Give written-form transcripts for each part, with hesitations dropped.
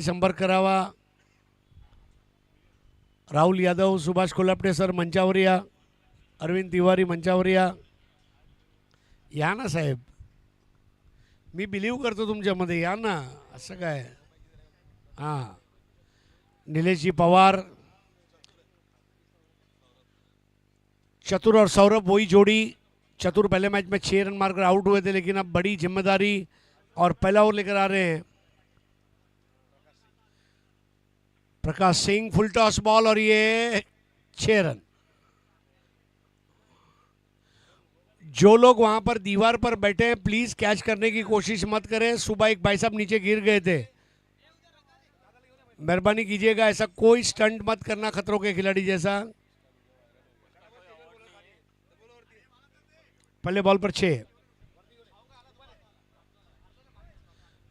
संपर्क करावा. राहुल यादव, सुभाष कोल्हापटे सर मंचावर या. अरविंद तिवारी मंचावर या. या ना साहेब, मी बिलीव्ह करतो तुमच्यामध्ये, या ना. असं काय. हां, निलेशजी पवार, चतुर और सौरभ वही जोड़ी. चतुर पहले मैच में 6 रन मारकर आउट हुए थे, लेकिन अब बड़ी जिम्मेदारी और पहला ओवर लेकर आ रहे हैं. प्रकाश सिंह, फुल टॉस बॉल और ये 6 रन. जो लोग वहां पर दीवार पर बैठे हैं प्लीज कैच करने की कोशिश मत करें. सुबह एक भाई साहब नीचे गिर गए थे, मेहरबानी कीजिएगा ऐसा कोई स्टंट मत करना खतरों के खिलाड़ी जैसा. पहले बॉल पर 6.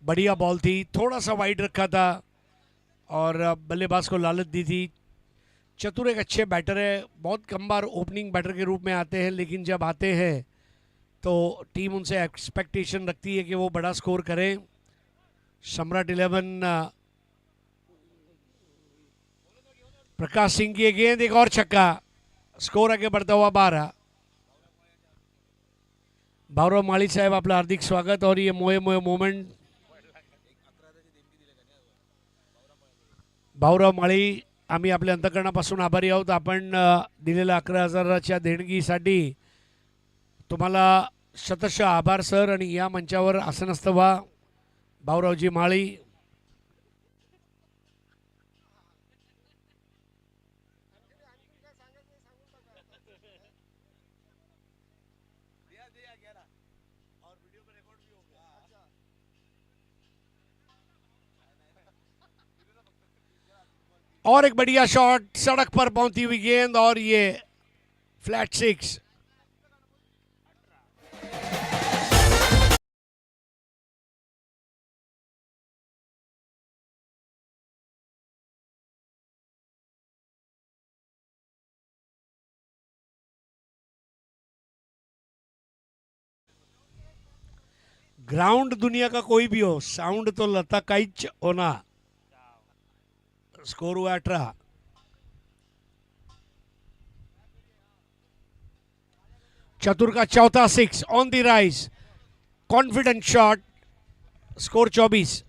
बढ़िया बॉल थी, थोड़ा सा वाइड रखा था और बल्लेबाज को लालच दी थी. चतुर एक अच्छे बैटर है, बहुत कम बार ओपनिंग बैटर के रूप में आते हैं, लेकिन जब आते हैं तो टीम उनसे एक्सपेक्टेशन रखती है कि वो बड़ा स्कोर करें. सम्राट 11 प्रकाश सिंह की गेंद, एक और छक्का. स्कोर आगे बढ़ता हुआ 12. भाऊराव माळी साहेब आपलं हार्दिक स्वागत. और ये मोहे मोहे मोमेंट भाऊराव माळी, आम्ही आपल्या अंतकरणापासून आभारी आहोत. आपण दिलेल्या 11,000च्या देणगीसाठी तुम्हाला शतशः आभार सर. आणि या मंचावर आसनस्थ व्हा भाऊरावजी माळी. और एक बढ़िया शॉट, सड़क पर पहुंची हुई गेंद और ये फ्लैट 6. ग्राउंड दुनिया का कोई भी हो, साउंड तो लता काइच होना. स्कोर हुआ 18. चतुर का चौथा 6 on the rise, confident shot. Score 24.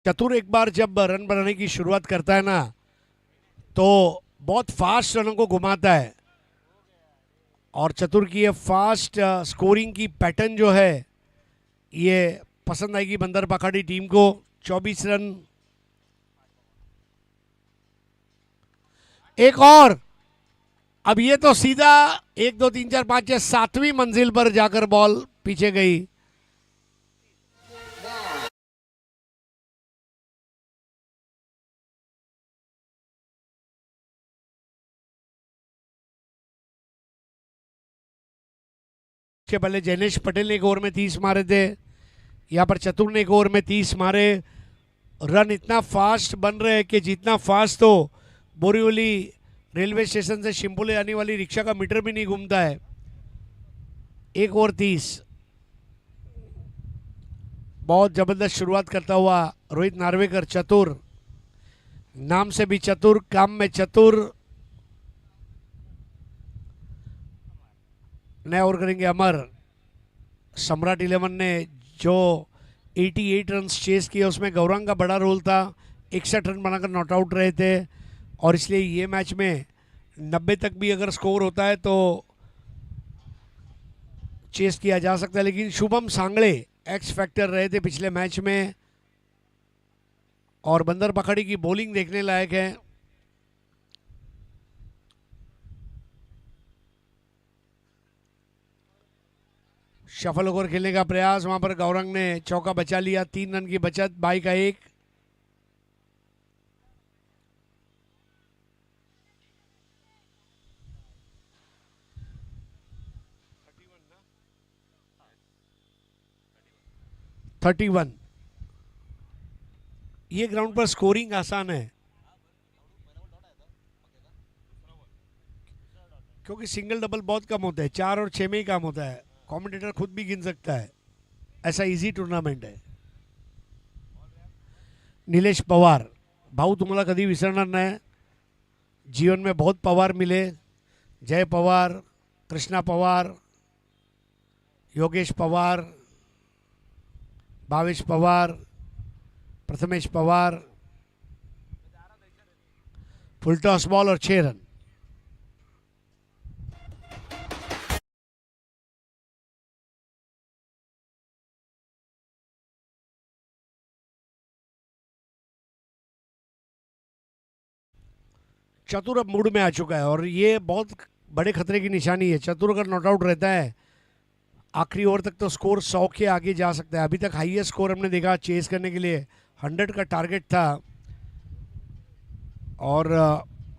चतुर एक बार जब रन बनाने की शुरुआत करता है ना तो बहुत फास्ट रनों को घुमाता है. और चतुर की ये फास्ट स्कोरिंग की पैटर्न जो है ये पसंद आएगी बंदर पखाड़ी टीम को. 24 रन. एक और. अब ये तो सीधा 1 2 3 4 5 6 7वीं मंजिल पर जाकर बॉल पीछे गई. के पहले जैनेश पटेल ने एक ओवर में 30 मारे थे. यहाँ पर चतुर ने एक ओवर में 30 मारे. रन इतना फास्ट बन रहे हैं कि जितना फास्ट तो बोरीवली रेलवे स्टेशन से शिंपुले आने वाली रिक्शा का मीटर भी नहीं घूमता है. 1 ओवर 30. बहुत जबरदस्त शुरुआत करता हुआ रोहित नार्वेकर. चतुर नाम से भी चतुर, काम में चतुर. नया ओवर करेंगे अमर. सम्राट 11 ने जो 88 रन चेस किए उसमें गौरांग का बड़ा रोल था. 61 रन बनाकर नॉट आउट रहे थे और इसलिए ये मैच में 90 तक भी अगर स्कोर होता है तो चेस किया जा सकता है. लेकिन शुभम सांगड़े एक्स फैक्टर रहे थे पिछले मैच में और बंदर पखाड़ी की बॉलिंग देखने लायक है. शफल ओवर खेलने का प्रयास, वहां पर गौरंग ने चौका बचा लिया. 3 रन की बचत, 22 का 1. 31। ये ग्राउंड पर स्कोरिंग आसान है क्योंकि सिंगल डबल बहुत कम होता है, 4 और 6 में ही काम होता है। कमेंटेटर खुद भी गिन सकता है, ऐसा इजी टूर्नामेंट है। निलेश पवार, भाऊ तुम्हाला कधी विसरणार नाही, जीवन में बहुत पवार मिले। Jay Pawar, Krishna Pawar, Yogesh Pawar, Bhavesh Pawar, Prathamesh Pawar. Full toss ball और 6 रन। चतुर अब मूड में आ चुका है और ये बहुत बड़े खतरे की निशानी है। चतुर अगर नॉट आउट रहता है आखिरी ओवर तक तो स्कोर 100 के आगे जा सकता है। अभी तक हाईएस्ट स्कोर हमने देखा चेस करने के लिए 100 का टारगेट था। और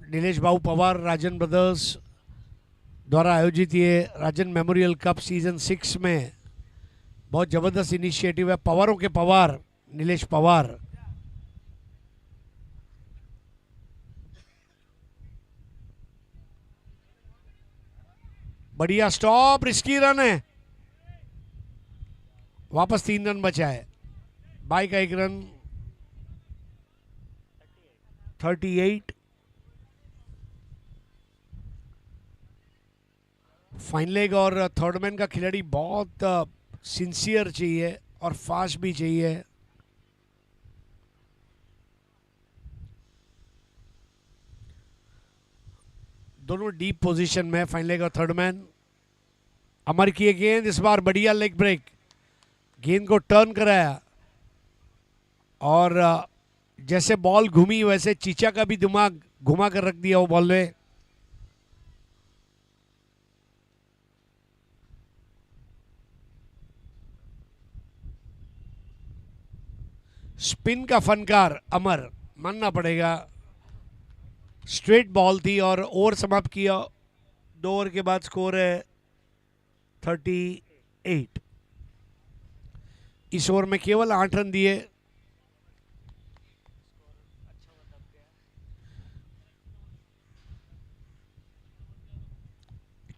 नीलेश बाबू पवार राजन ब्रदर्स द्वारा आयोजित ये राजन मेमोरियल कप सीजन 6 में बहुत ज़बरदस्त इनिशिएटिव है। पवारों के पवार नीलेश पवार। बढ़िया स्टॉप, रिस्की रन है, वापस 3 रन बचा है। बाई का 1 रन। 38। फाइन लेग और थर्ड मैन का खिलाड़ी बहुत सिंसियर चाहिए और फास्ट भी चाहिए। दोनों डीप पोजीशन में फाइन लेग और थर्ड मैन। अमर किए गेंद, इस बार बढ़िया लेग ब्रेक, गेंद को टर्न कराया और जैसे बॉल घूमी वैसे चीचा का भी दिमाग घुमा कर रख दिया वो बॉल में। स्पिन का फनकार अमर मानना पड़ेगा। स्ट्रेट बॉल थी और ओवर समाप्त किया। 2 ओवर के बाद स्कोर है 38। इस ओवर में केवल 8 रन दिए।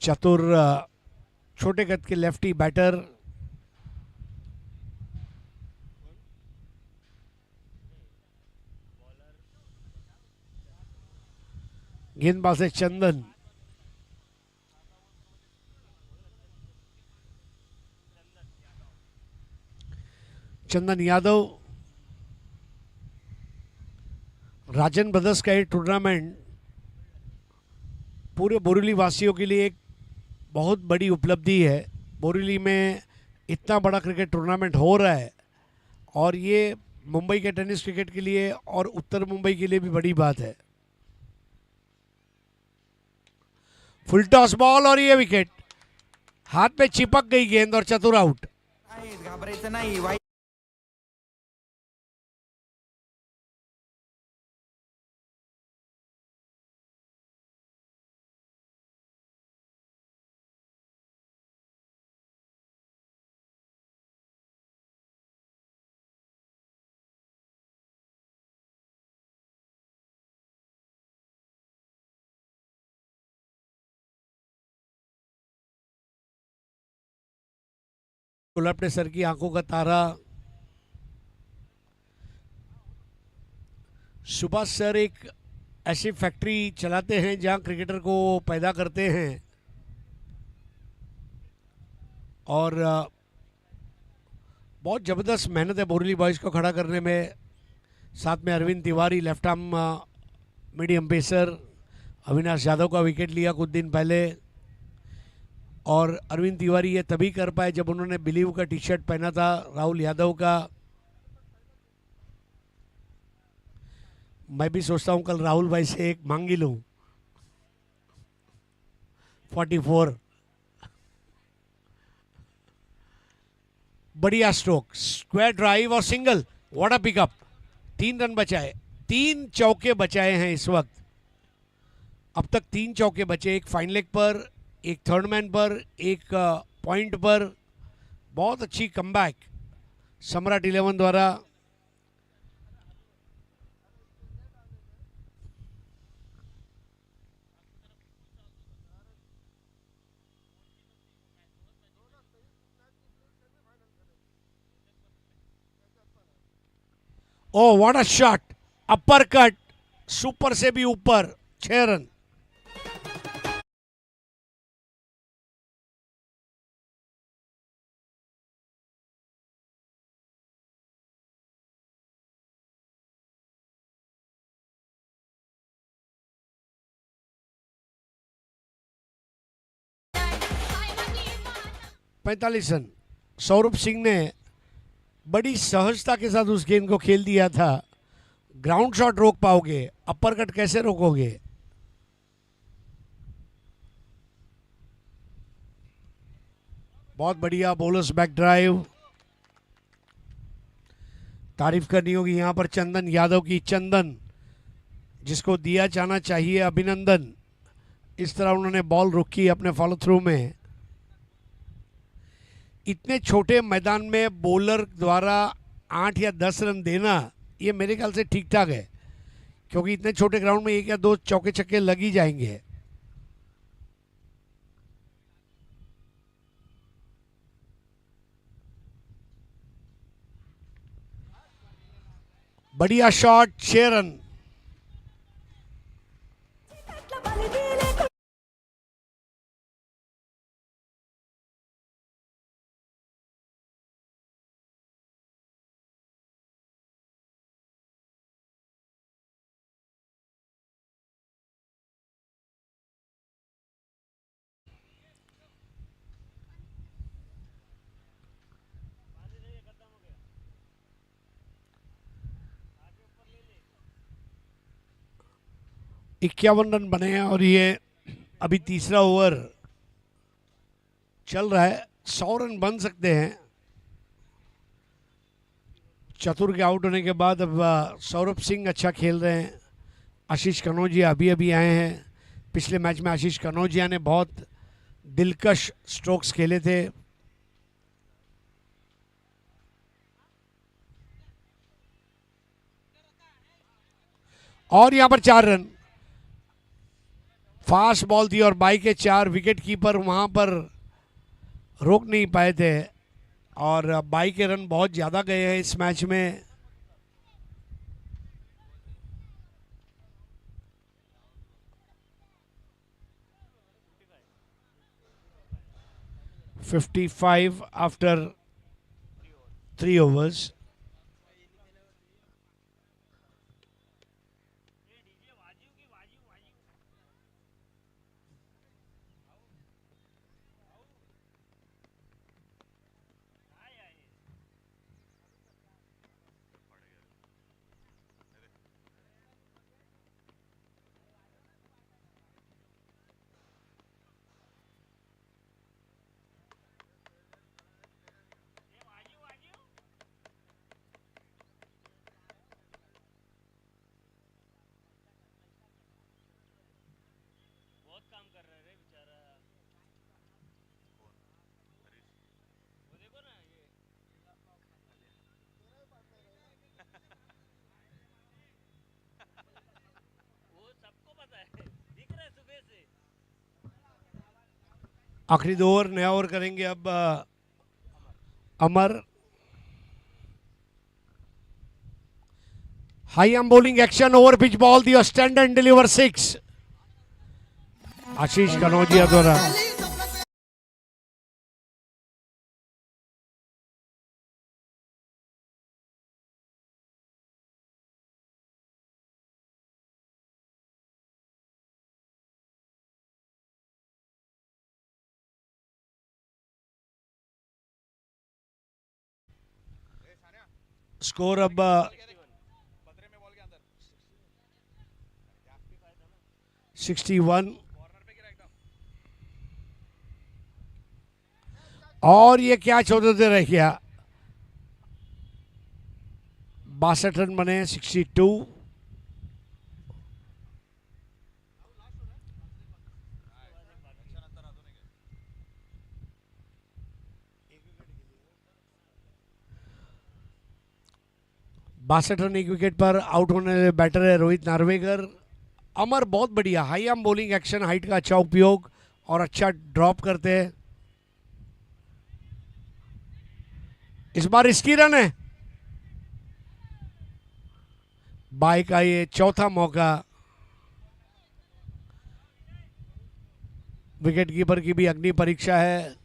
चतुर छोटे कद के लेफ्टी बैटर। गेंदबाज है चंदन। चंदन यादव। राजन ब्रदर्स का ये टूर्नामेंट पूरे बोरीवली वासियों के लिए एक बहुत बड़ी उपलब्धि है। बोरीवली में इतना बड़ा क्रिकेट टूर्नामेंट हो रहा है और ये मुंबई के टेनिस क्रिकेट के लिए और उत्तर मुंबई के लिए भी बड़ी बात है। फुल टॉस बॉल और ये विकेट, हाथ में चिपक गई गेंद और चतुर आउट। घाबरायचं नाही। उलटने सर की आंखों का तारा। सुभाष सर एक ऐसी फैक्ट्री चलाते हैं जहां क्रिकेटर को पैदा करते हैं और बहुत ज़बरदस्त मेहनत है बोरीवली बॉयज़ को खड़ा करने में। साथ में Arvind Tiwari left arm medium pacer, Avinash Yadav का विकेट लिया कुछ दिन पहले। और अरविंद तिवारी ये तभी कर पाए जब उन्होंने बिलीव का टी शर्ट पहना था राहुल यादव का। मैं भी सोचता हूं कल राहुल भाई से एक मांगी लूं। 44। बढ़िया स्ट्रोक, स्क्वायर ड्राइव और single, what a pickup. 3 run बचाए, 3 चौके बचाए हैं इस वक्त। अब तक 3 चौके बचे, एक फाइन लेग पर, एक थर्ड मैन पर, एक पॉइंट पर। बहुत अच्छी कमबैक सम्राट 11 द्वारा oh what a shot, upper cut, super से भी ऊपर, 6 रन। पैंतालीस रन। सौरभ सिंह ने बड़ी सहजता के साथ उस गेंद को खेल दिया था। ग्राउंड शॉट रोक पाओगे, अपर कट कैसे रोकोगे? बहुत बढ़िया बोलर्स बैक ड्राइव। तारीफ करनी होगी यहां पर चंदन यादव की। चंदन जिसको दिया जाना चाहिए अभिनंदन, इस तरह उन्होंने बॉल रोकी अपने फॉलो थ्रू में। इतने छोटे मैदान में बॉलर द्वारा 8 या 10 रन देना, ये मेरे ख्याल से ठीक ठाक है, क्योंकि इतने छोटे ग्राउंड में 1 या 2 चौके छक्के लग ही जाएंगे। बढ़िया शॉट, 6 रन। इक्यावन रन बने हैं और ये अभी तीसरा ओवर चल रहा है। 100 रन बन सकते हैं। चतुर के आउट होने के बाद अब सौरभ सिंह अच्छा खेल रहे हैं। आशीष कनौजिया अभी अभी आए हैं। पिछले मैच में आशीष कनौजिया ने बहुत दिलकश स्ट्रोक्स खेले थे। और यहां पर 4 रन। फास्ट बॉल थी और बाई के 4, विकेट कीपर वहां पर रोक नहीं पाए थे। और बाई के रन बहुत ज़्यादा गए हैं इस मैच में। $55 after 3 overs. आखिरी 2 ओवर, नया ओवर करेंगे अब Amar. High arm bowling action, over pitch ball दिया, stand and deliver 6। Ashish Kanaujia द्वारा। स्कोर अब 61। और ये क्या 14 रह गया। 62 रन बने, 62। 62 रन एक विकेट पर आउट होने वाले बैटर है रोहित नार्वेकर। अमर बहुत बढ़िया हाई आर्म बॉलिंग एक्शन, हाइट का अच्छा उपयोग और अच्छा ड्रॉप करते हैं। इस बार इसकी रन है, बाई का ये चौथा मौका। विकेट कीपर की भी अग्नि परीक्षा है।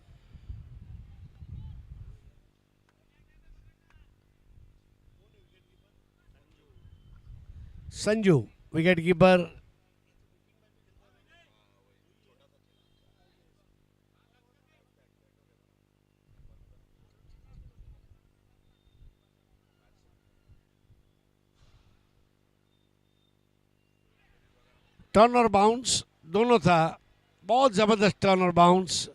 Sanju wicket keeper. टर्न और बाउंस दोनों था, बहुत जबरदस्त टर्न और बाउंस।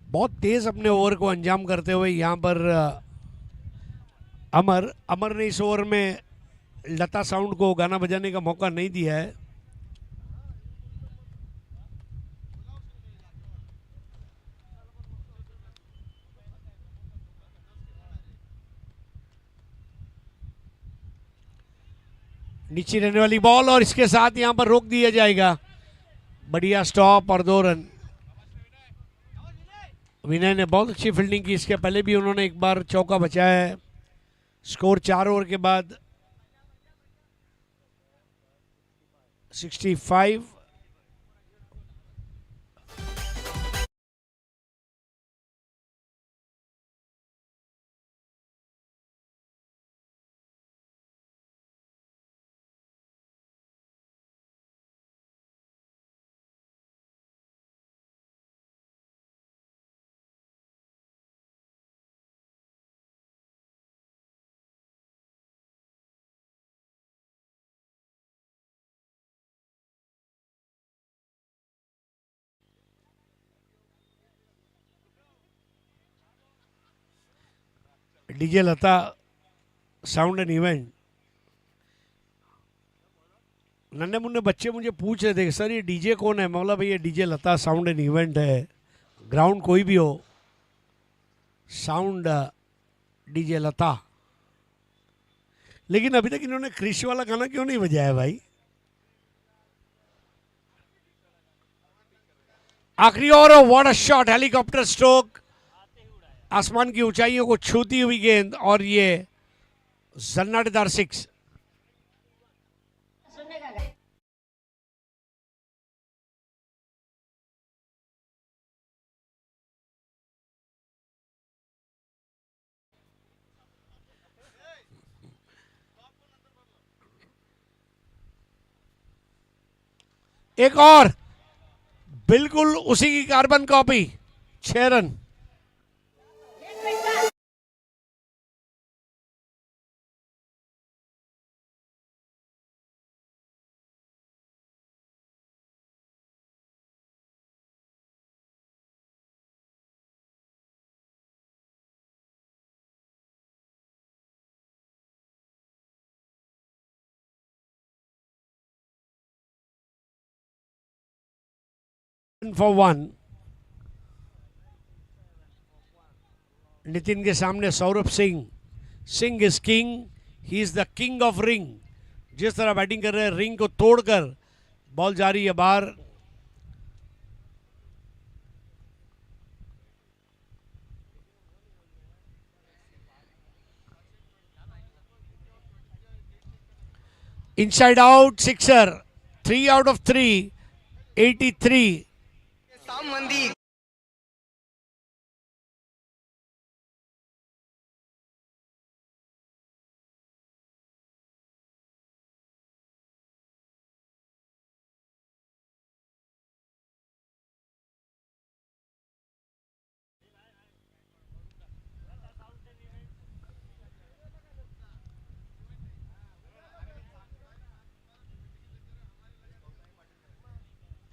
बहुत तेज अपने ओवर को अंजाम करते हुए यहाँ पर अमर अमर ने इस ओवर में लता साउंड को गाना बजाने का मौका नहीं दिया है। नीचे रहने वाली बॉल और इसके साथ यहां पर रोक दिया जाएगा। बढ़िया स्टॉप और 2 रन। विनय ने बहुत अच्छी फील्डिंग की, इसके पहले भी उन्होंने एक बार चौका बचाया है। स्कोर 4 ओवर के बाद 65। DJ Lata sound end event. नन्हे मुन्ने बच्चे मुझे पूछ रहे थे सर ये डीजे कौन है। मैं बोला भाई ये DJ Lata sound end event है। ग्राउंड कोई भी हो, साउंड डीजे लता। लेकिन अभी तक इन्होंने क्रिश वाला गाना क्यों नहीं बजाया भाई। आखिरी over, what a shot, helicopter stroke, आसमान की ऊंचाइयों को छूती हुई गेंद और ये सन्नाटेदार 6। एक और, बिल्कुल उसी की carbon copy, 6 run. For 1। Nitin के सामने Saurabh Singh. Singh is king, he is the king of ring. जिस तरह बैटिंग कर रहे हैं, रिंग को तोड़कर बॉल जा रही है बाहर। Inside out sixer, 3 out of 3, 83। संबंधी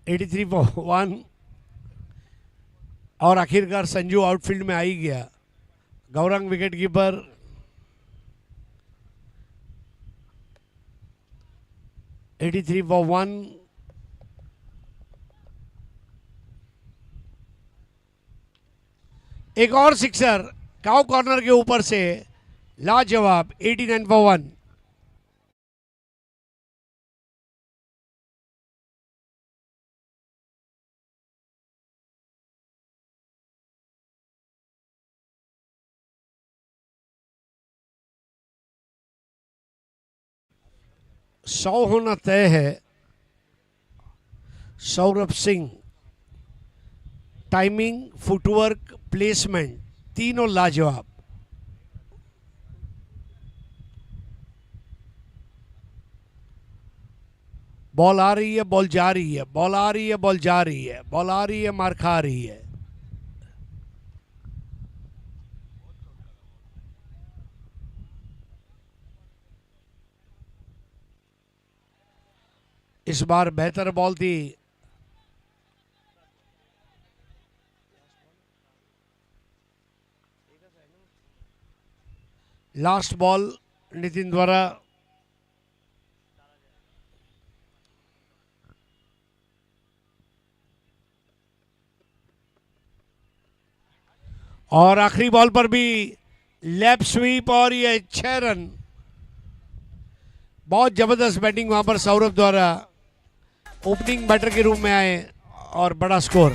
83 for 1 और आखिरकार संजू आउटफील्ड में आ ही गया। Gaurang wicket keeper. Eighty three for 1। एक और सिक्सर काउ कॉर्नर के ऊपर से, लाजवाब। 89 फॉर 1। सौ होना तय है। Saurabh Singh, timing, footwork, placement तीनों लाजवाब। बॉल आ रही है, बॉल जा रही है, बॉल आ रही है, बॉल जा रही है, बॉल आ रही है, मार खा रही है। इस बार बेहतर बॉल थी। लास्ट बॉल नितिन द्वारा। और आखिरी बॉल पर भी लेफ्ट स्वीप और ये 6 रन। बहुत जबरदस्त बैटिंग वहां पर सौरभ द्वारा। ओपनिंग बैटर के रूप में आए और बड़ा score.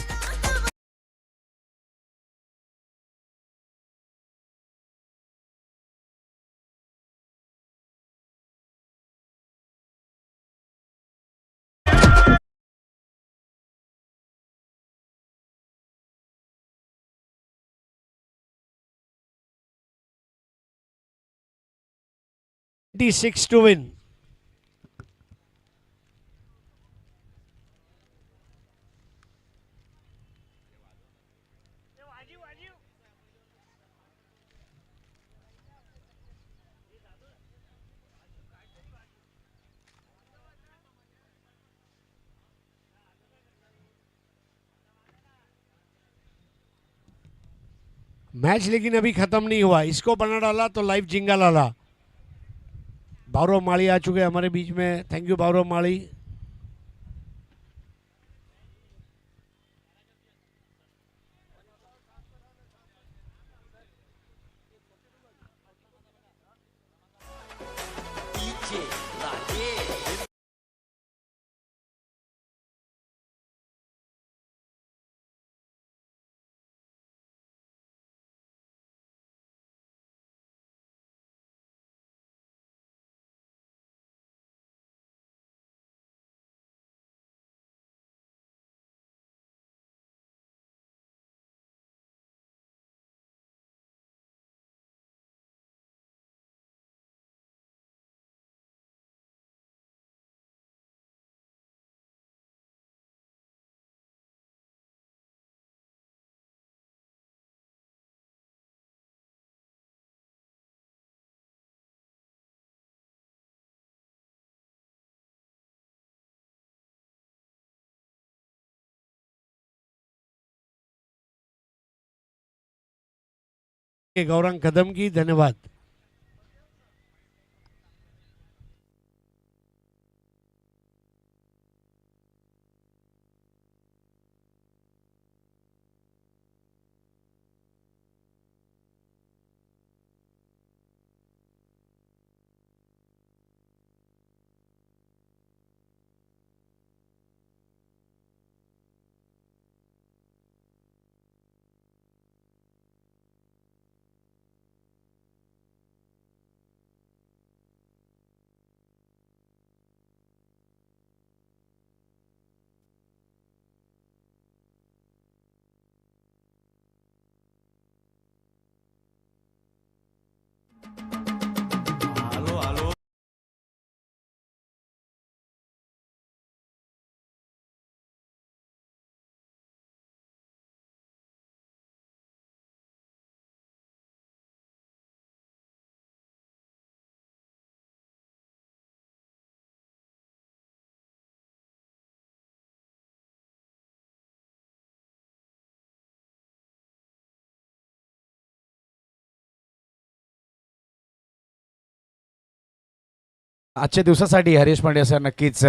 Six to win. Match लेकिन अभी खत्म नहीं हुआ। इसको बना डाला तो लाइव जिंगा लाला। बारो माली आ चुके हैं हमारे बीच में। थैंक यू बारो माली। गौरंग कदम की धन्यवाद। आजच्या दिवसासाठी हरीश पांडे सर नक्कीच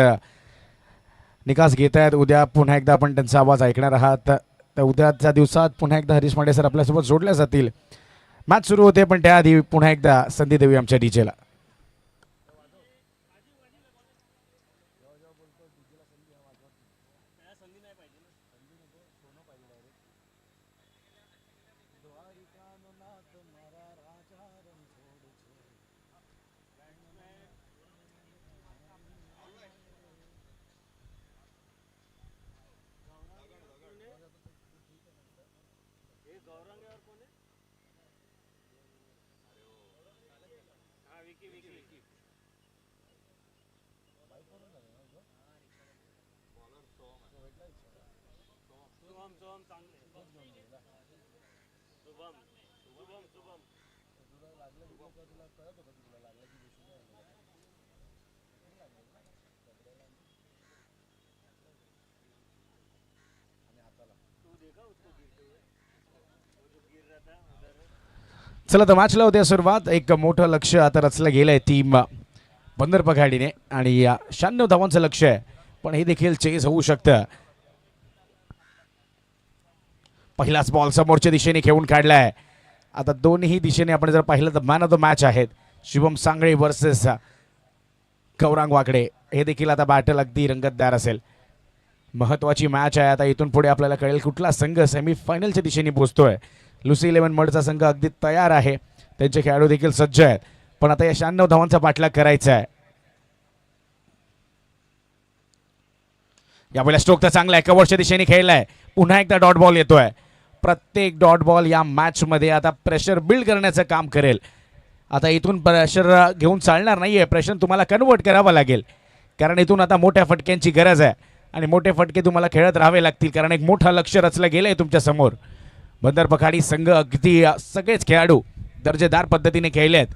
निकास घेत आहेत. उद्या पुन्हा एकदा आपण त्यांचा आवाज ऐकणार आहात. तर उद्याच्या दिवसात पुन्हा एकदा हरीश पांडे सर आपल्यासोबत जोडल्या जातील. मॅच सुरू होते पण त्याआधी पुन्हा एकदा संधी देऊया आमच्या डीजेला. चला तर मॅचला होत्या सुरुवात. एक मोठं लक्ष आता रचलं गेलंय टीम बंदर पघाडीने आणि 96 धावांचं लक्ष आहे पण हे देखील चेस होऊ शकतं. पहिलाच बॉल समोरच्या दिशेने खेळून काढलाय. आता दोन्ही दिशेने आपण जर पाहिलं तर मॅन ऑफ द मॅच आहेत शुभम सांगळे वर्सेस गौरांग वाकडे. हे देखील आता बॅटल अगदी रंगतदार असेल. महत्वाची मॅच आहे. आता इथून पुढे आपल्याला कळेल कुठला संघ सेमीफायनलच्या दिशेने पोहोचतोय. लुसी 11 मडचा संघ अगदी तयार आहे. त्यांचे खेळाडू देखील सज्ज आहेत पण आता या 96 धावांचा पाठलाग करायचा आहे. यावेळेला स्ट्रोक तर चांगला आहे. कव्हरच्या दिशेने खेळलाय. पुन्हा एकदा डॉट बॉल येतोय. प्रत्येक डॉट बॉल या मॅच मध्ये आता प्रेशर बिल्ड करण्याचं काम करेल. आता इथून प्रेशर घेऊन चालणार नाहीये. प्रेशर तुम्हाला कन्वर्ट करावं लागेल कारण इथून आता मोठ्या फटक्यांची गरज आहे आणि मोठे फटके तुम्हाला खेळत राहावे लागतील कारण एक मोठं लक्ष रचलं गेलंय तुमच्या समोर. बंदर पखाडी संघ अगदी सगळेच खेळाडू दर्जेदार पद्धतीने खेळलेत.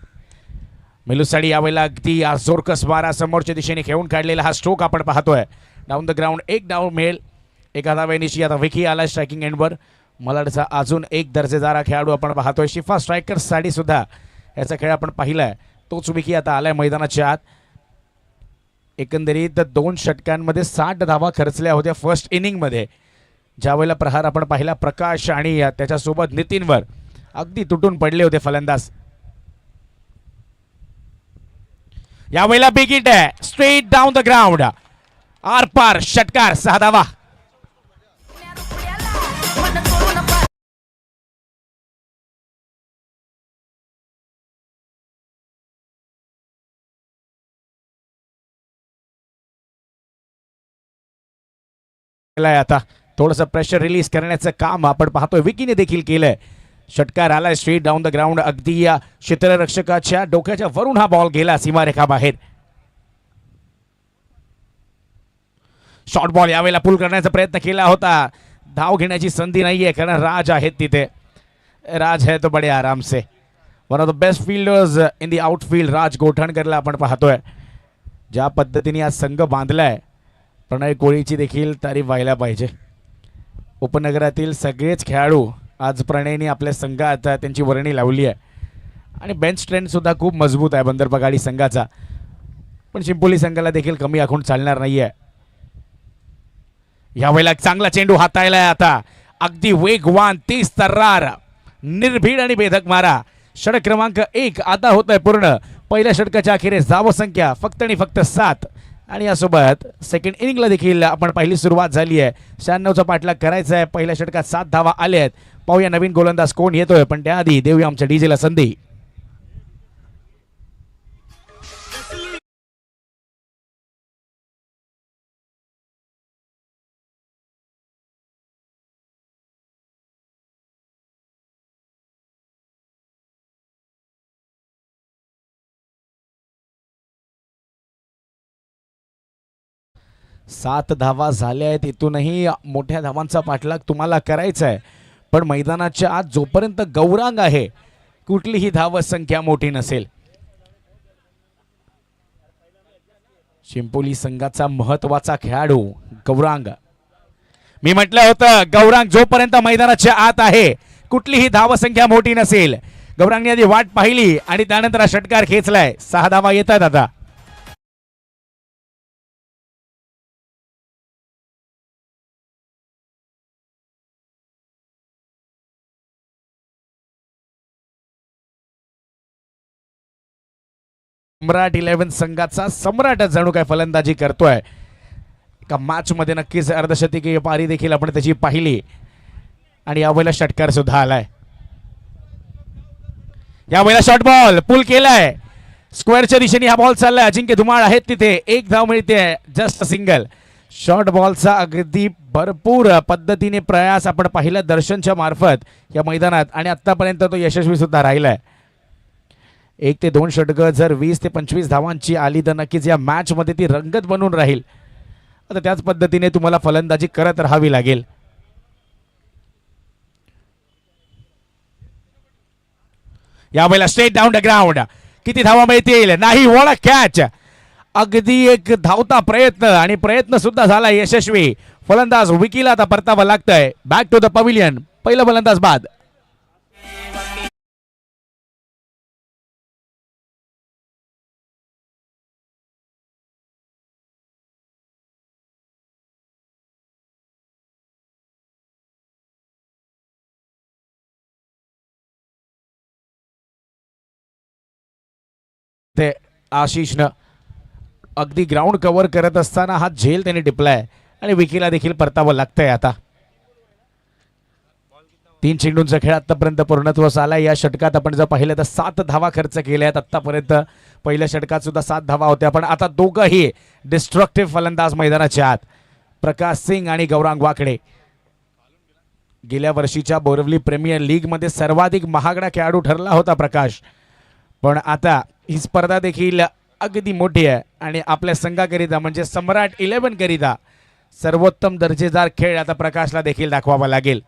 मेलुसाडी यावेळेला अगदी जोरकस मारा समोरच्या दिशेने खेळून काढलेला हा स्ट्रोक आपण पाहतोय. डाऊन द ग्राउंड एक डाऊन मिळेल. एका धावेनिशी आता विकी आला स्ट्रायकिंग एंडवर. मलाडचा अजून एक दर्जेदार खेळाडू आपण पाहतोय. शिफा स्ट्रायकर्ससाठी सुद्धा याचा खेळ आपण पाहिलाय. तोच विकी आता आलाय मैदानाच्या आत. एकंदरीत 2 षटकांमध्ये 60 धावा खर्चल्या होत्या फर्स्ट इनिंगमध्ये. ज्यावेळेला प्रहार आपण पाहिला प्रकाश आणि त्याच्यासोबत नितीनवर अगदी तुटून पडले होते फलंदाज. यावेळेला बिग हिट आहे स्ट्रेट डाऊन द ग्राउंड. आर पार षटकार 6 धावा. आता थोडंसं प्रेशर रिलीज करण्याचं काम आपण पाहतोय विकीने देखील केलंय. षटकार आलाय स्ट्रेट डाऊन द ग्राउंड. अगदी या क्षेत्ररक्षकाच्या डोक्याच्या वरून हा बॉल गेला सीमारेखा बाहेर. शॉर्ट बॉल यावेळेला पुल करण्याचा प्रयत्न केला होता. धाव घेण्याची संधी नाहीये कारण राज आहेत तिथे. राज है तो बडे आराम से. One of the best fielders in the outfield Raj गोठणकरला आपण पाहतोय. ज्या पद्धतीने हा संघ बांधलाय प्रणय कोळीची देखील तारीफ व्हायला पाहिजे. उपनगरातील सगळेच खेळाडू आज प्रणयने आपल्या संघात त्यांची वर्णी लावली आहे आणि बेंच स्ट्रेंथ सुद्धा खूप मजबूत आहे बंदर पघाडी संघाचा. पण चिंपोली संघाला देखील कमी आखून चालणार नाहीये. यावेळेला चांगला चेंडू हाताळलाय. आता अगदी वेगवान 30 तर्रार निर्भीड आणि बेधक मारा. षटक क्रमांक 1 आता होत आहे पूर्ण. पहिल्या षटकाच्या अखेरीस धावसंख्या फक्त आणि फक्त 7 आणि यासोबत सेकंड इनिंगला देखील आपण पहिली सुरुवात झाली आहे. 96चा पाठलाग करायचा आहे. पहिल्या षटकात 7 धावा आल्या आहेत. पाहूया नवीन गोलंदाज कोण येतोय पण त्याआधी देऊया आमच्या डीजेला संधी. सात धावा झाल्या आहेत. इथूनही मोठ्या धावांचा पाठलाग तुम्हाला करायचा आहे पण मैदानाच्या आत जोपर्यंत गौरांग आहे कुठलीही धाव संख्या मोठी नसेल. चिंपोली संघाचा महत्वाचा खेळाडू गौरांग. मी म्हटलं होतं गौरांग जोपर्यंत मैदानाच्या आत आहे कुठलीही धाव संख्या मोठी नसेल. गौरांगने आधी वाट पाहिली आणि त्यानंतर षटकार खेचलाय. 6 धावा येतात आता. सम्राट 11 संघाचा सम्राट जणू काय फलंदाजी करतोय. का मॅच मध्ये नक्कीच अर्धशतकीय पारी देखील आपण त्याची पाहिली आणि यावेळेला षटकार सुद्धा आलाय. यावेळेला शॉर्ट बॉल पुल केलाय, स्क्वेअरच्या दिशेने हा बॉल चाललाय. अजिंक्य धुमाळ आहेत तिथे, एक धाव मिळते, जस्ट सिंगल. शॉर्ट बॉलचा अगदी भरपूर पद्धतीने प्रयास आपण पाहिला दर्शनच्या मार्फत या मैदानात आणि आतापर्यंत तो यशस्वी सुद्धा राहिलाय. 1 ते 2 षटकं जर 20 ते 25 धावांची आली तर नक्कीच या मॅच मध्ये ती रंगत बनून राहील. आता त्याच पद्धतीने तुम्हाला फलंदाजी करत राहावी लागेल. यावेळेला स्ट्रेट डाऊन द ग्राउंड, किती धावा मिळतील? नाही. What a catch! अगदी एक धावता प्रयत्न आणि प्रयत्न सुद्धा झाला यशस्वी. फलंदाज विकीला आता परतावं लागतंय. Back to the pavilion. पहिला फलंदाज बाद. ते आशिषनं अगदी ग्राउंड कव्हर करत असताना हा झेल त्याने टिपलाय आणि विकीला देखील परतावं लागतंय. आता 3 चेंडूंचा खेळ आतापर्यंत पूर्णत्वास आलाय. या षटकात आपण जर पाहिलं तर 7 धावा खर्च केल्या आहेत आतापर्यंत. पहिल्या षटकात सुद्धा 7 धावा होत्या, पण आता दोघंही डिस्ट्रक्टिव्ह फलंदाज मैदानाच्या आत. प्रकाश सिंग आणि गौरांग वाकडे. गेल्या वर्षीच्या बोरिवली प्रीमियर लीग मध्ये सर्वाधिक महागडा खेळाडू ठरला होता प्रकाश, पण आता ही स्पर्धा देखील अगदी मोठी आहे आणि आपल्या संघाकरिता म्हणजे सम्राट 11 करिता सर्वोत्तम दर्जेदार खेळ आता प्रकाशला देखील दाखवावा लागेल.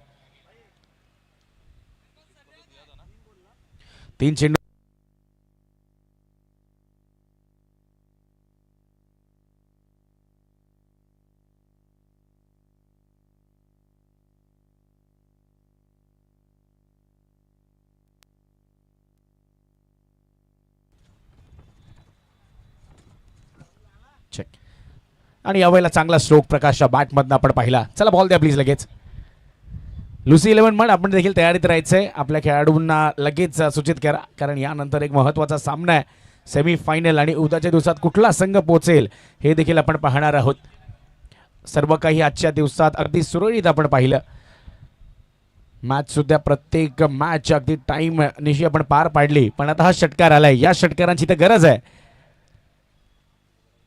3 चेंडू आणि यावेळेला चांगला स्ट्रोक प्रकाशच्या बॅटमधनं आपण पाहिला. चला बॉल द्या प्लीज लगेच. लुसी 11 म्हण आपण देखील तयारीत राहायचंय. आपल्या खेळाडूंना लगेच सूचित करा, कारण यानंतर एक महत्त्वाचा सामना आहे, सेमीफायनल, आणि उद्याच्या दिवसात कुठला संघ पोहोचेल हे देखील आपण पाहणार आहोत. सर्व काही आजच्या दिवसात अगदी सुरळीत आपण पाहिलं. मॅच सुद्धा प्रत्येक मॅच अगदी टाइम निशी आपण पार पाडली, पण आता हा षटकार आलाय. या षटकारांची तर गरज आहे.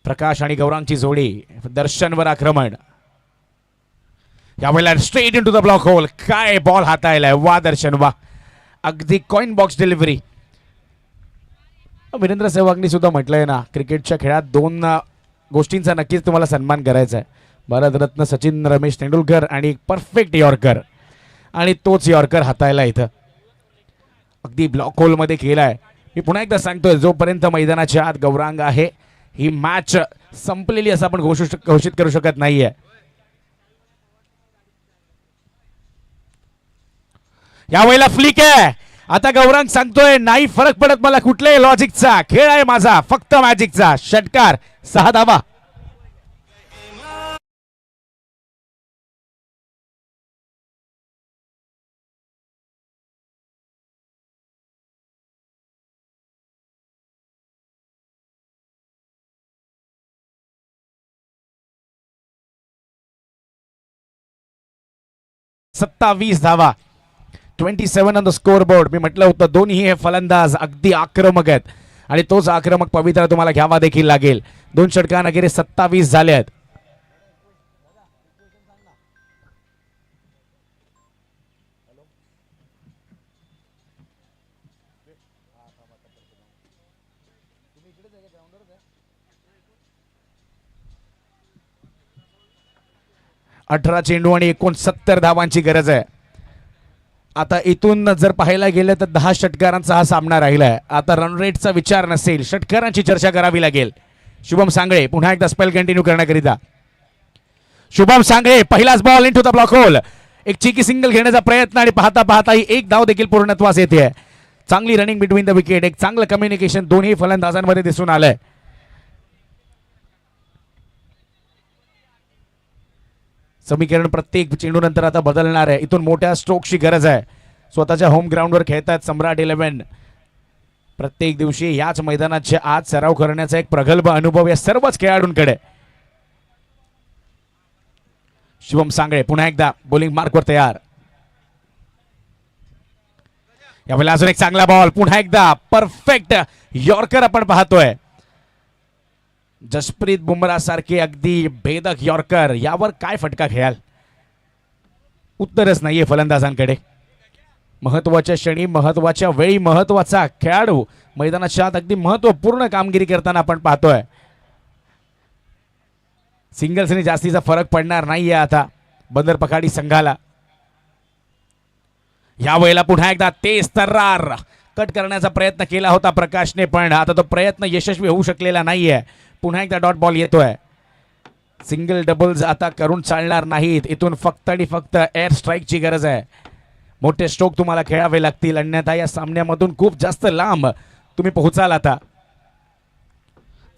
प्रकाश आणि गौरांगची जोडी, दर्शनवर आक्रमण. यावेळेला straight in to the block hole. काय बॉल हाताळलाय, वा दर्शन वा. अगदी कॉइन बॉक्स डिलिव्हरी. वीरेंद्र सहवागनी सुद्धा म्हटलंय ना, क्रिकेटच्या खेळात 2 गोष्टींचा नक्कीच तुम्हाला सन्मान करायचा आहे. भारतरत्न सचिन रमेश तेंडुलकर आणि एक परफेक्ट यॉर्कर, आणि तोच यॉर्कर हाताळला इथं अगदी ब्लॉक होलमध्ये केलाय. मी पुन्हा एकदा सांगतोय, जोपर्यंत मैदानाच्या आत गौरांग आहे ही मॅच संपलेली असं आपण घोषित करू शकत नाहीये. यावेळेला फ्लिक आहे. आता गौरांग सांगतोय, नाही फरक पडत मला कुठल्याही लॉजिकचा, खेळ आहे माझा फक्त मॅजिकचा. षटकार, 6 धावा. सत्तावीस धावा, 27 ऑन द स्कोर बोर्ड. मी म्हटलं होतं दोन्ही हे फलंदाज अगदी आक्रमक आहेत आणि तोच आक्रमक पवित्रा तुम्हाला घ्यावा देखील लागेल. 2 षटकांअखेर 27 झाले आहेत. अठरा चेंडू आणि 69 धावांची गरज आहे. आता इथून जर पाहायला गेलं तर 10 षटकारांचा हा सामना राहिलाय. आता रन रेटचा विचार नसेल, षटकारांची चर्चा करावी लागेल. शुभम सांगळे पुन्हा एकदा स्पेल कंटिन्यू करण्याकरिता. शुभम सांगळे, पहिलाच ball in to the block hole. एक चिकी सिंगल घेण्याचा प्रयत्न आणि पाहता पाहता ही एक धाव देखील पूर्णत्वास येते. चांगली रनिंग बिटवीन द विकेट, एक चांगलं कम्युनिकेशन दोन्ही फलंदाजांमध्ये दिसून आलंय. समीकरण प्रत्येक चेंडूनंतर आता बदलणार आहे. इथून मोठ्या स्ट्रोकची गरज आहे. स्वतःच्या होम ग्राउंडवर खेळतात सम्राट 11. प्रत्येक दिवशी याच मैदानाचे आज सराव करण्याचा एक प्रगल्भ अनुभव या सर्वच खेळाडूंकडे. शुभम सांगळे पुन्हा एकदा बॉलिंग मार्कवर तयार. यावेळेला अजून एक चांगला बॉल, पुन्हा एकदा परफेक्ट यॉर्कर आपण पाहतोय. जसप्रीत बुमराह सारखे अगदी भेदक यॉर्कर, यावर काय फटका खेळाल? उत्तरच नाहीये फलंदाजांकडे. महत्वाच्या क्षणी महत्वाच्या वेळी महत्वाचा खेळाडू मैदानाच्या आत अगदी महत्वपूर्ण कामगिरी करताना आपण पाहतोय. सिंगल्सने जास्तीचा फरक पडणार नाहीये आता बंदर पखाडी संघाला. यावेळेला पुन्हा एकदा तेज तर्रार कट करण्याचा प्रयत्न केला होता प्रकाशने, पण आता तो प्रयत्न यशस्वी होऊ शकलेला नाहीये. पुन्हा एकदा डॉट बॉल येतोय. सिंगल डबल्स आता करून चालणार नाहीत. इथून फक्त आणि फक्त एअर स्ट्राईकची गरज आहे. मोठे स्ट्रोक तुम्हाला खेळावे लागतील, अन्यथा या सामन्यामधून खूप जास्त लांब तुम्ही पोहोचाल. आता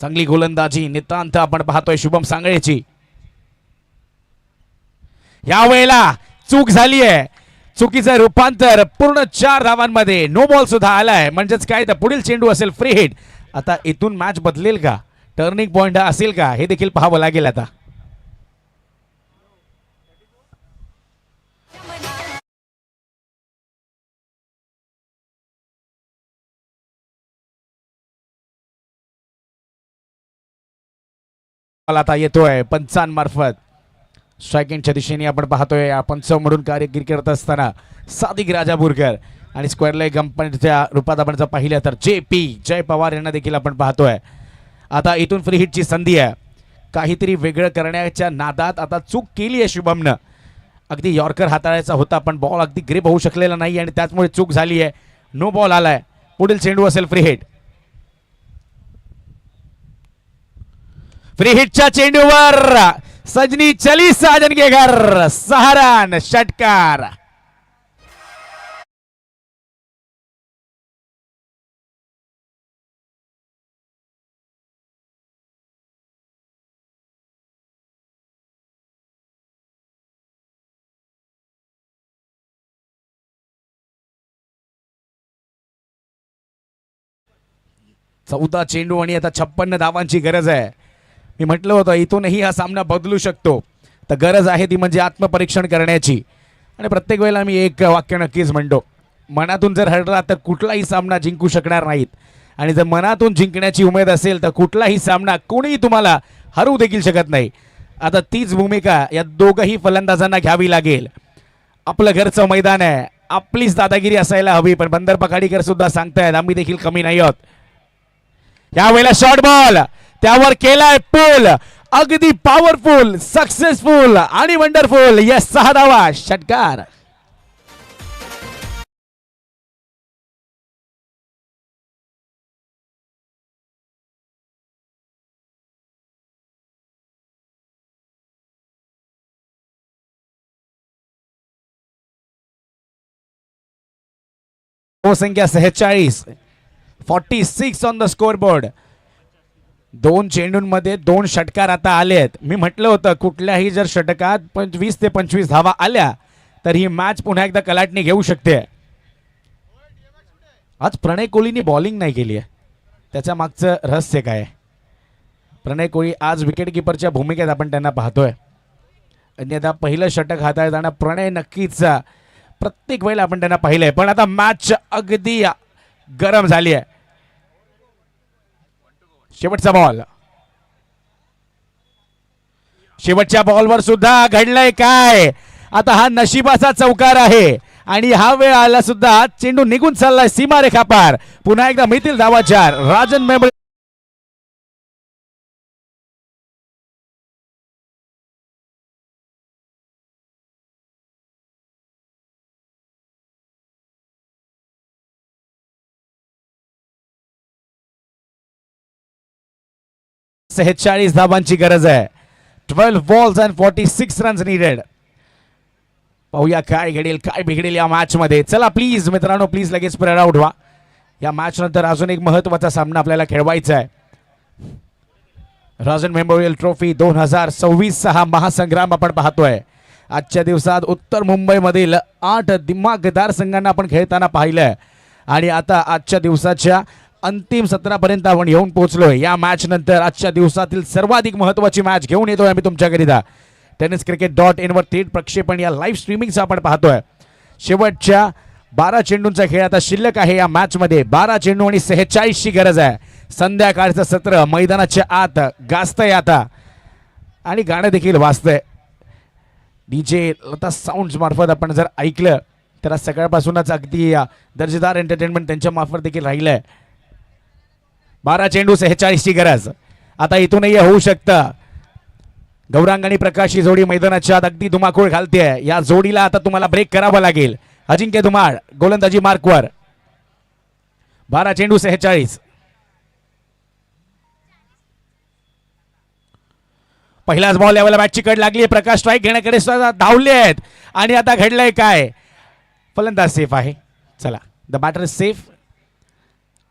चांगली गोलंदाजी नितांत आपण पाहतोय शुभम सांगळेची. यावेळेला चूक झाली आहे, चुकीचं रूपांतर पूर्ण 4 धावांमध्ये. नो बॉल सुद्धा आलाय, म्हणजेच काय तर पुढील चेंडू असेल फ्री हिट. आता इथून मॅच बदलेल का, टर्निंग पॉइंट असेल का, हे देखील पाहावं लागेल. आता आता येतोय पंचांमार्फत स्ट्रायकिंगच्या दिशेने आपण पाहतोय. पंच म्हणून कामगिरी करत असताना सादिक राजापूरकर आणि स्क्वेअर लेग अंपायरच्या रूपात आपण जर पाहिलं तर जय पवार यांना देखील आपण पाहतोय. आता इथून फ्री हिटची संधी आहे. काहीतरी वेगळं करण्याच्या नादात आता चूक केली आहे शुभमनं. अगदी यॉर्कर हाताळायचा होता, पण बॉल अगदी ग्रिप होऊ शकलेला नाही आणि त्याचमुळे चूक झाली आहे. नो बॉल आलाय. पुढील चेंडू असेल फ्री हिट. फ्री हिटच्या चेंडूवर सजनी चली साजन के घर, 6 रन षटकार. चौदा चेंडू आणि आता 56 धावांची गरज आहे. मी म्हटलं होतं इथूनही हा सामना बदलू शकतो. तर गरज आहे ती म्हणजे आत्मपरीक्षण करण्याची. आणि प्रत्येक वेळेला मी एक वाक्य नक्कीच म्हणतो, मनातून जर हरला तर कुठलाही सामना जिंकू शकणार नाहीत. आणि जर मनातून जिंकण्याची उमेद असेल तर कुठलाही सामना कोणीही तुम्हाला हरवू देखील शकत नाही. आता तीच भूमिका या दोघही फलंदाजांना घ्यावी लागेल. आपलं घरचं मैदान आहे, आपलीच दादागिरी असायला हवी, पण बंदर पखाडीकर सुद्धा सांगतायत आम्ही देखील कमी नाही आहोत. यावेळेला शॉर्ट बॉल, त्यावर केलाय पुल, अगदी पॉवरफुल, सक्सेसफुल आणि वंडरफुल. यस, 6 धावा षटकार. संख्या 46, 46 ऑन द स्कोर बोर्ड. 2 चेंडूंमध्ये 2 षटकार आता आले आहेत. मी म्हटलं होतं कुठल्याही जर षटकात 25 ते 25 धावा आल्या तर ही मॅच पुन्हा एकदा कलाटणी घेऊ शकते. आज प्रणय कोहलीने बॉलिंग नाही केली आहे, त्याच्या मागचं रहस्य काय आहे? प्रणय कोहली आज विकेट किपरच्या भूमिकेत आपण त्यांना पाहतोय. अन्यथा पहिलं षटक हाताळताना प्रणय नक्कीच प्रत्येक वेळेला आपण त्यांना पाहिलंय. पण आता मॅच अगदी गरम झाली आहे. शेवटचा बॉल, शेवटच्या बॉलवर सुद्धा घडलंय काय? आता हा नशिबाचा चौकार आहे आणि हा वेळ आला सुद्धा. चेंडू निघून चाललाय सीमारेखा पार. पुन्हा एकदा मिळतील धावा 4. राजन मेमल ,46 धावांची गरज आहे. 12 बॉल्स अँड 46 रन्स नीडेड. पाहूया काय घडेल, काय बिघडेल या मॅच मध्ये. चला प्लीज मित्रांनो, प्लीज लगेच स्प्रेड आउट व्हा. या मॅच नंतर अजून एक महत्त्वाचा सामना आपल्याला खेळवायचा आहे. राजन मेमोरियल ट्रॉफी 2026 हा महासंग्राम आपण पाहतोय. आजच्या दिवसात उत्तर मुंबईमधील 8 दिमागदार संघांना आपण खेळताना पाहिलंय आणि आता आजच्या दिवसाच्या अंतिम सत्रापर्यंत आपण येऊन पोहोचलोय. या मॅच नंतर आजच्या दिवसातील सर्वाधिक महत्त्वाची मॅच घेऊन येतोय आम्ही तुमच्याकरिता. tenniscricket.in वर थेट प्रक्षेपण या लाईव्ह स्ट्रीमिंगचं आपण पाहतोय. शेवटच्या 12 चेंडूंचा खेळ आता शिल्लक आहे. या मॅच मध्ये 12 चेंडू आणि 46 ची गरज आहे. संध्याकाळचं सत्र मैदानाच्या आत गाजतंय आता आणि गाणं देखील वाजतंय. डीजे लता साऊंड्स मार्फत आपण जर ऐकलं तर आज सकाळपासूनच अगदी दर्जेदार एंटरटेनमेंट त्यांच्या मार्फत देखील राहिलंय. 12 चेंडू 46 ची गरज आता इथूनही होऊ शकतं. गौरांग आणि प्रकाश ही जोडी मैदानाच्या आत अगदी धुमाकूळ घालतेय. या जोडीला आता तुम्हाला ब्रेक करावा लागेल. अजिंक्य धुमाळ गोलंदाजी मार्कवर. 12 चेंडू 46. पहिलाच बॉल यावेळेला बॅटची कड लागली. प्रकाश स्ट्राईक घेण्याकडे धावले आहेत आणि आता घडलंय काय. फलंदाज सेफ आहे. चला द बॅटर इज सेफ.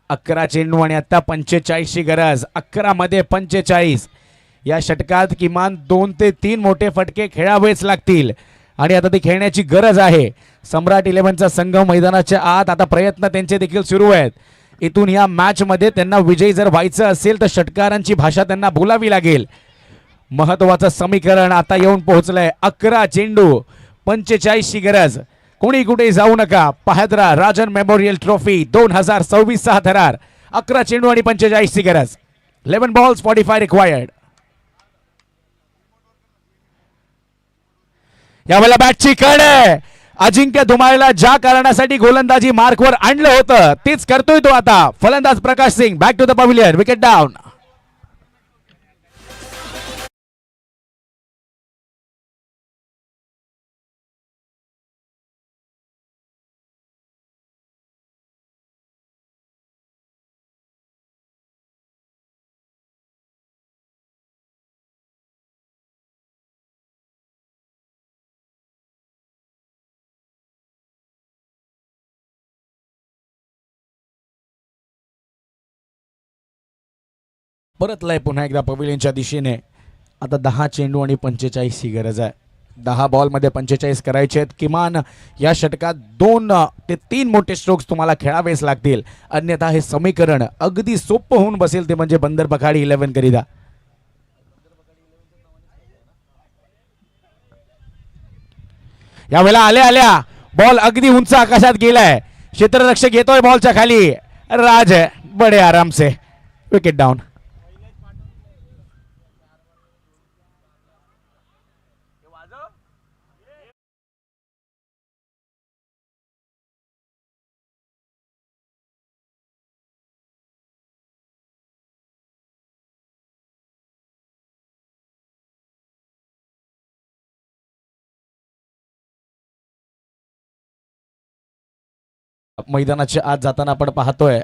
11 चेंडू आणि आता 45 ची गरज. 11 मध्ये 45. या षटकात किमान 2 ते 3 मोठे फटके खेळावेच लागतील आणि आता ती खेळण्याची गरज आहे. सम्राट 11चा संघ मैदानाच्या आत आता प्रयत्न त्यांचे देखील सुरू आहेत. इथून या मॅच मध्ये त्यांना विजयी जर व्हायचं असेल तर षटकारांची भाषा त्यांना बोलावी लागेल. महत्वाचं समीकरण आता येऊन पोहोचलंय. 11 चेंडू 45 ची गरज. कोणी कुठे जाऊ नका. पाहत राहा राजन मेमोरियल ट्रॉफी 2026 चा थरार. 11 चेंडू आणि 45 ची गरज. 11 बॉल्स 45 रिक्वायर्ड. यावेळेला बॅटची कड आहे. अजिंक्य धुमाळला ज्या कारणासाठी गोलंदाजी मार्कवर आणलं होतं तेच करतोय तो आता. फलंदाज Prakash Singh back to the pavilion. Wicket down. परतलाय पुन्हा एकदा पवेलियनच्या दिशेने. आता 10 चेंडू आणि 45 ची गरज आहे. 10 बॉलमध्ये 45 करायचे आहेत. किमान या षटकात 2 ते 3 मोठे स्ट्रोक्स तुम्हाला खेळावेच लागतील. अन्यथा हे समीकरण अगदी सोपं होऊन बसेल ते म्हणजे बंदर पखाडी 11 करिता. यावेळेला आल्या बॉल अगदी उंच आकाशात गेलाय. क्षेत्ररक्षक येतोय बॉलच्या खाली. राज है बडे आराम से. Wicket down. मैदानाच्या आत जाताना आपण पाहतोय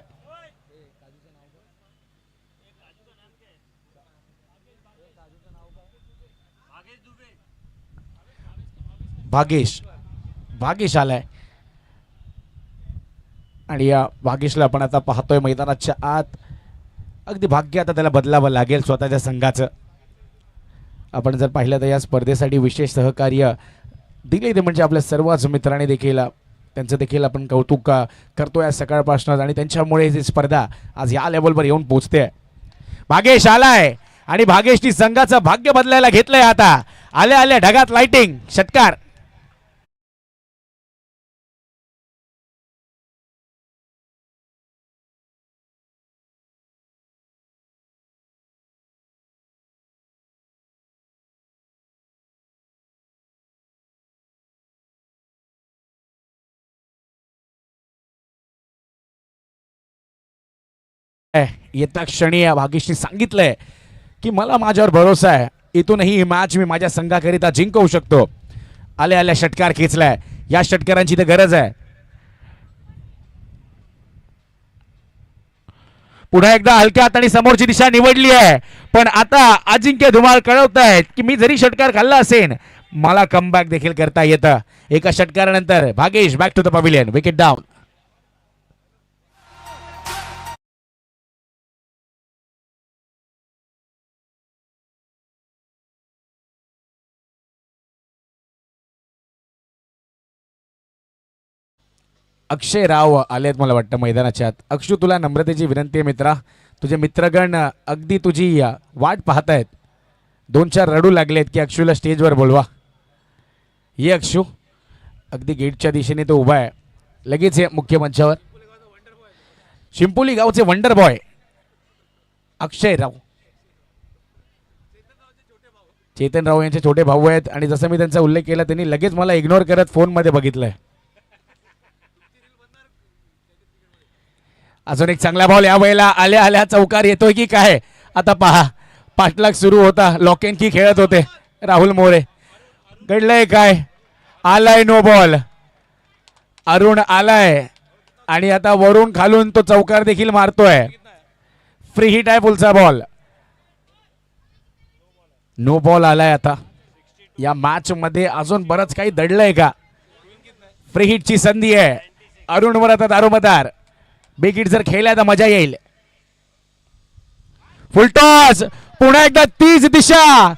भागेश आलाय आणि या भागेशला आपण आता पाहतोय मैदानाच्या आत. अगदी भाग्य आता त्याला बदलावं लागेल स्वतःच्या संघाचं. आपण जर पाहिलं तर या स्पर्धेसाठी विशेष सहकार्य दिले ते म्हणजे आपल्या सर्वच मित्रांनी देखील त्यांचं देखील आपण कौतुक करतोय आज सकाळपासूनच आणि त्यांच्यामुळे ही स्पर्धा आज या लेवलवर येऊन पोहोचते. भागेश आलाय आणि भागेशनी संघाचं भाग्य बदलायला घेतलंय. आता आल्या ढगात लाइटिंग. षटकार. येत्या क्षणी या भागेशनी सांगितलंय की मला माझ्यावर भरोसा आहे. इथूनही ही मॅच मी माझ्या संघाकरिता जिंकवू शकतो. आल्या षटकार खेचलाय. या षटकारांची तर गरज आहे. पुन्हा एकदा हलक्या हाताने समोरची दिशा निवडली आहे. पण आता अजिंक्य धुमाळ कळवतायत की मी जरी षटकार खाल्ला असेल मला कमबॅक देखील करता येतं. एका षटकारानंतर Bhagesh back to the pavilion. Wicket down. Akshay Rao आलेत मला वाटतं मैदानाच्या आत. अक्षू, तुला नम्रतेची विनंती आहे मित्रा, तुझे मित्रगण अगदी तुझी वाट पाहतायत. 2-4 रडू लागलेत की अक्षूला स्टेजवर बोलवा. ये अक्षू, अगदी गेटच्या दिशेने तो उभा आहे. लगेच मुख्य मंचावर. शिंपोली गावचे वंडर बॉय अक्षय राव, चेतन राव यांचे छोटे भाऊ आहेत. आणि जसं मी त्यांचा उल्लेख केला त्यांनी लगेच मला इग्नोर करत फोनमध्ये बघितलंय. अजून एक चांगला बॉल या वेळेला आल्या आल्या चौकार येतोय की काय. आता पहा, पाठलाग सुरू होता, लॉक अँड की खेळत होते राहुल मोरे. घडलंय काय, आलाय नो बॉल. अरुण आलाय आणि आता वरून खालून तो चौकार देखील मारतोय. फ्री हिट आहे, पुलचा बॉल. नो बॉल आलाय. आता या मॅच मध्ये अजून बरंच काही दडलंय का. फ्री हिटची संधी आहे अरुणवर. आता दारोमदार बिग हिट जर खेळला तर मजा येईल. फुलटॉस पुन्हा एकदा तीच दिशा,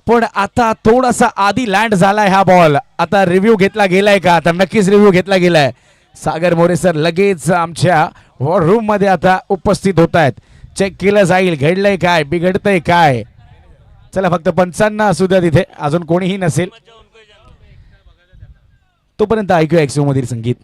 पण आता थोडासा आधी लँड झालाय हा बॉल. आता रिव्ह्यू घेतला गेलाय का, आता नक्कीच रिव्ह्यू घेतला गेलाय. सागर मोरे सर लगेच आमच्या वॉर रूम मध्ये आता उपस्थित होत आहेत. चेक केलं जाईल घडलंय काय, बिघडतंय काय. चला फक्त 55 असू द्या तिथे, अजून कोणीही नसेल तोपर्यंत ऐकूया एक्सो मधील संगीत.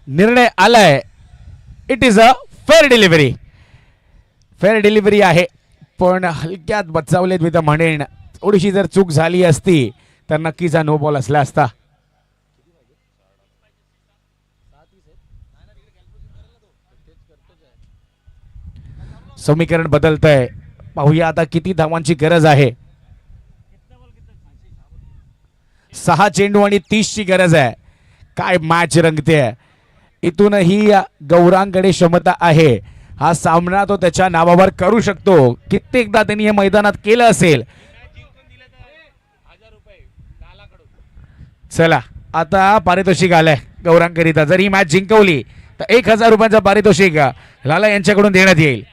निर्णय आलाय. It is a fair delivery. Fair delivery आहे, पण हलक्यात बचावलेत मी तर म्हणेन. थोडीशी जर चूक झाली असती तर नक्कीच हा नो बॉल असला असता. समीकरण बदलतंय. पाहूया आता किती धावांची गरज आहे. 6 चेंडू आणि 30ची गरज आहे. काय मॅच रंगते. इथूनही गौरांगकडे क्षमता आहे. हा सामना तो त्याच्या नावावर करू शकतो. कित्येकदा त्यांनी हे मैदानात केलं असेल. चला आता पारितोषिक आलंय गौरांगकरिता. जर ही मॅच जिंकवली तर 1000 रुपयांचं पारितोषिक लाला यांच्याकडून देण्यात येईल.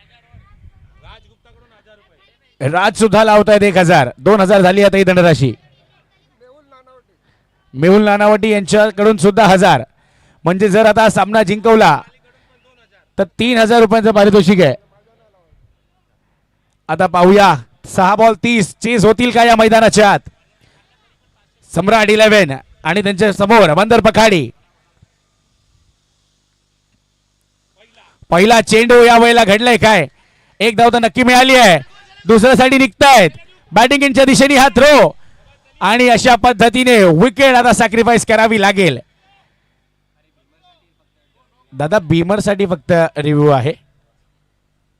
राज सुद्धा लावतायत 1000. 2000 झाली आता ही दंडराशी. मेहुल नानावटी यांच्याकडून सुद्धा 1000. म्हणजे जर आता सामना जिंकवला तर 3000 रुपयांचं पारितोषिक आहे. आता पाहूया 6 बॉल 30 चेस होतील का या मैदानाच्या आत. सम्राट 11 आणि त्यांच्या समोर बंदर पखाडी. पहिला चेंडू या वेळेला घडलाय काय. एक धाव तर नक्की मिळाली आहे. दुसऱ्यासाठी निघतायत. बॅटिंग इंच्या दिशेने हा थ्रो आणि अशा पद्धतीने विकेट आता सॅक्रिफाईस करावी लागेल. दादा बीमर साठी फक्त रिव्ह्यू आहे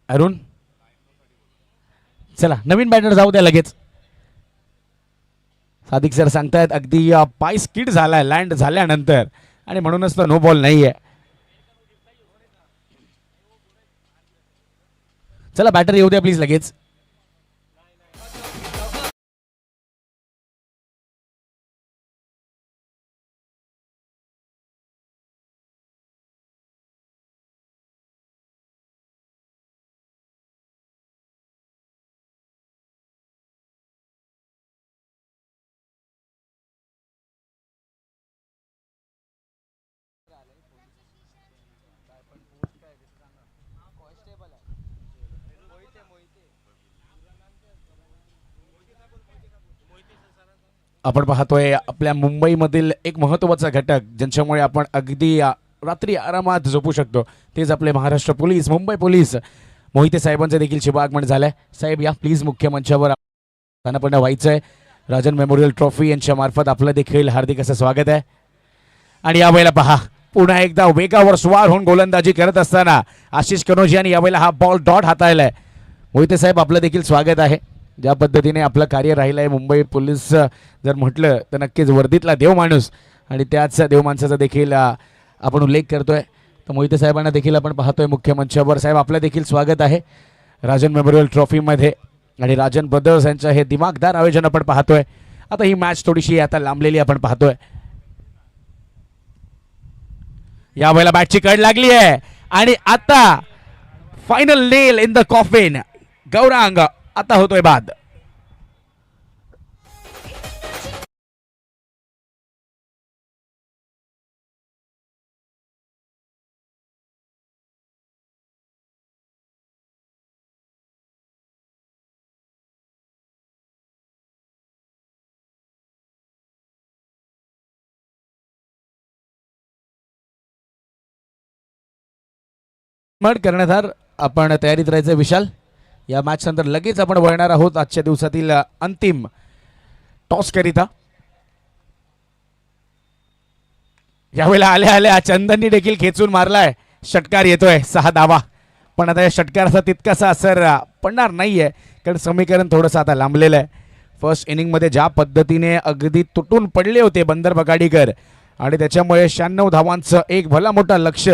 अरुण. चला नवीन बॅटर जाऊ द्या लगेच. सादिक सर सांगतायत अगदी पाय स्किड झालाय लँड झाल्यानंतर आणि म्हणूनच तो नो बॉल नाहीये. चला बॅटर येऊ द्या प्लीज लगेच. आपण पाहतोय आपल्या मुंबईमधील एक महत्त्वाचा घटक ज्यांच्यामुळे आपण अगदी रात्री आरामात झोपू शकतो तेच आपले महाराष्ट्र पोलीस, मुंबई पोलीस. मोहिते साहेबांचं देखील शुभ आगमन झालंय. साहेब या प्लीज मुख्य मंचावर स्थानापन्न व्हायचंय. राजन मेमोरियल ट्रॉफी यांच्या मार्फत आपलं देखील हार्दिक असं स्वागत आहे. आणि यावेळेला पहा पुन्हा एकदा वेगावर स्वार होऊन गोलंदाजी करत असताना आशिष कनोजी यांनी यावेळेला हा बॉल डॉट हाताळलाय. मोहिते साहेब आपलं देखील स्वागत आहे. ज्या पद्धतीने आपलं कार्य राहिलं आहे मुंबई पोलीस जर म्हटलं तर नक्कीच वर्दीतला देव माणूस आणि त्याच देव माणसाचा देखील आपण उल्लेख करतोय. तर मोहिते साहेबांना देखील आपण पाहतोय मुख्य मंचावर. साहेब आपलं देखील स्वागत आहे. राजन मेमोरियल ट्रॉफीमध्ये आणि राजन ब्रदर्स यांचं हे दिमागदार आयोजन आपण पाहतोय. आता ही मॅच थोडीशी आता लांबलेली आपण पाहतोय. यावेळेला बॅटची कड लागली आहे आणि आता final nail in the coffin. Gaurang आता होतोय बाद. कर्णधार आपण तयारीत राहायचं विशाल. या मॅच नंतर लगेच आपण वळणार आहोत आजच्या दिवसातील अंतिम टॉस करिता. यावेळेला आल्या आल्या चंदननी देखील खेचून मारलाय. षटकार येतोय 6 धावा. पण आता या षटकाराचा तितकासा असर पडणार नाहीये कारण समीकरण थोडंसं आता लांबलेलं आहे. फर्स्ट इनिंगमध्ये ज्या पद्धतीने अगदी तुटून पडले होते बंदर बगाडीकर आणि त्याच्यामुळे 96 धावांचं एक भला मोठा लक्ष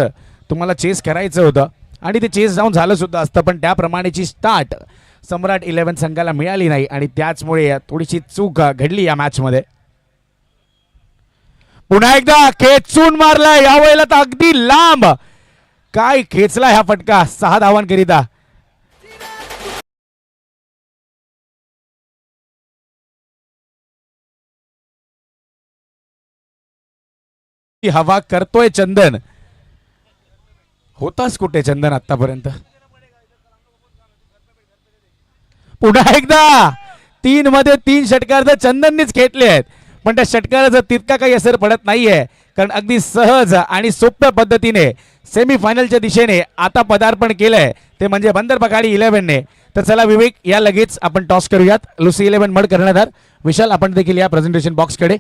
तुम्हाला चेस करायचं होतं आणि ते चेस जाऊन झालं सुद्धा असतं. पण त्याप्रमाणेची स्टार्ट सम्राट 11 संघाला मिळाली नाही आणि त्याचमुळे थोडीशी चूक घडली या मॅचमध्ये. पुन्हा एकदा खेचून मारलाय. यावेळेला तर अगदी लांब काय खेचला ह्या फटका 6 धावांकरिता. हवा करतोय चंदन. होताच कुठे चंदन आतापर्यंत. पुन्हा एकदा 3 मध्ये 3 षटकार तर चंदननीच खेचले आहेत. पण त्या षटकाराचा तितका काही असर पडत नाहीये कारण अगदी सहज आणि सोप्या पद्धतीने सेमीफायनलच्या दिशेने आता पदार्पण केलंय ते म्हणजे बंदर बगाडी 11ने. तर चला विवेक या लगेच आपण टॉस करूयात. लुसी 11 मड कर्णधार. विशाल आपण देखील या प्रेझेंटेशन बॉक्सकडे.